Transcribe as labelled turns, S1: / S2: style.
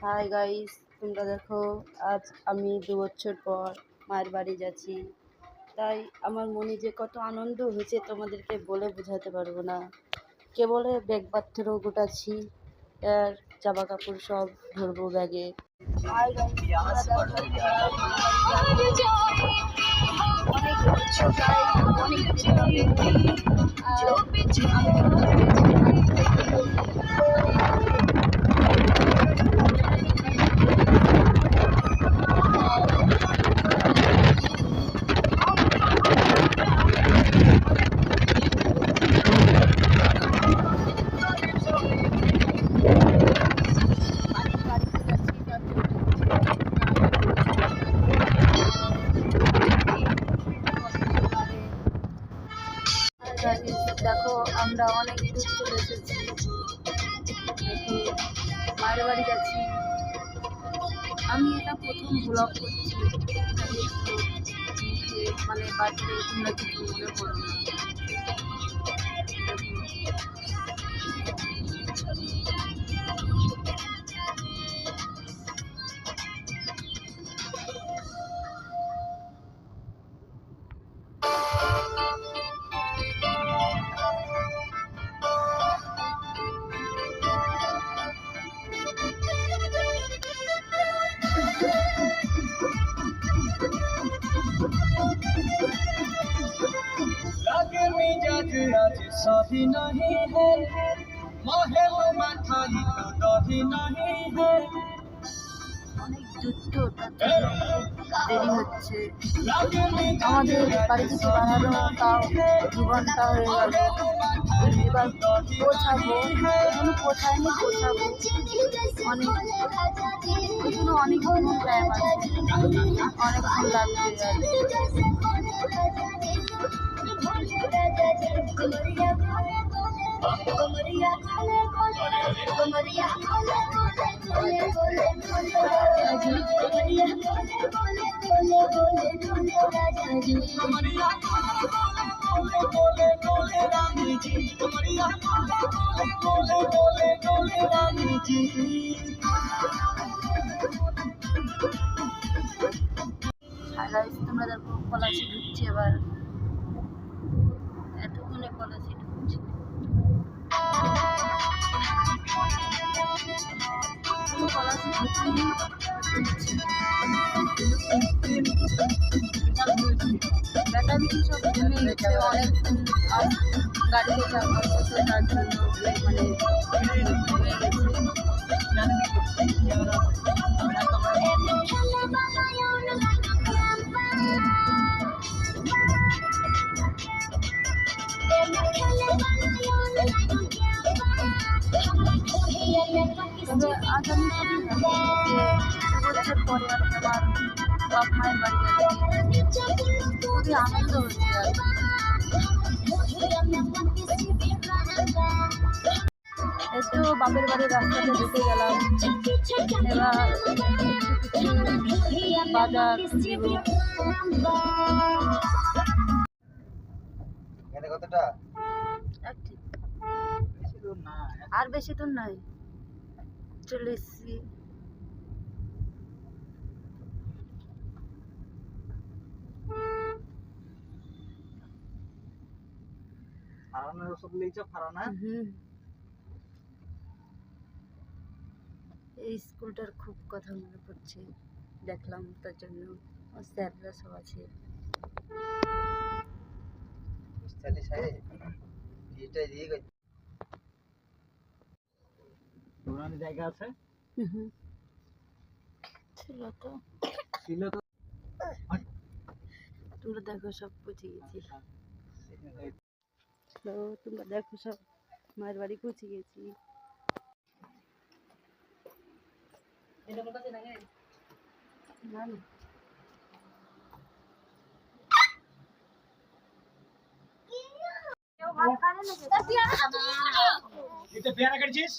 S1: Hi guys, তোমরা দেখো আজ আমি 2 বছর পর মায়ের বাড়ি যাচ্ছি। তাই আমার মনে যে কত আনন্দ হয়েছে তোমাদেরকে বলে বোঝাতে পারবো না। কেবল ব্যাগ পত্র গোটাচ্ছি, আর জামা কাপড় সব ধরবো ব্যাগে। হাই গাইস, দেখো আমরা অনেক দূর চলে এসেছি। মায়ের বাড়ি যাচ্ছি। আমি এটা প্রথম ব্লগ করছি, মানে বাড়িতে তোমরা কিছু মনে করো না।
S2: सभी नहीं है मोहे वो माथाई तो दही नहीं है।
S1: অনেক দূর তো, দেরি হচ্ছে। আমাদের বাড়ি থেকে বানানো তাও 2 ঘন্টা হয়ে গেল। এবার পৌঁছাবো, এখনো পৌঁছায়নি, পৌঁছাবো অনেকক্ষণ টাইম আছে, অনেকক্ষণ লাগবে। তোমরা দেখো পলাশি ঢুকছে, এবার এতক্ষণে পলাশি ঢুকছে। পলাশি ব্যাটা বিক্রি সব জমে গেছে, অনেক গাড়িতে চাপ করছে, তার জন্য মানে জমে গেছে। তবে আজ আমি খুবই বছর পরে আমার বাপ মায়ের বাড়ি যাচ্ছি, খুবই আনন্দ হচ্ছে। একটু বাপের বাড়ির রাস্তাতে ঢুকে গেলাম, এবার কিছু বাজার দিব।
S2: কতটা
S1: আর বেশি দূর নাই, চলে এসছি। এই স্কুলটার খুব কথা মনে পড়ছে, দেখলাম তার জন্য। স্যাররা সব আছে।
S2: জায়গা আছে
S1: ছিল তো, তোমরা দেখো সব পৌঁছে গেছি। তোমরা দেখো সব মায়ের বাড়ি পৌঁছে গেছি।
S2: এটা পেয়ারা কাটছিস?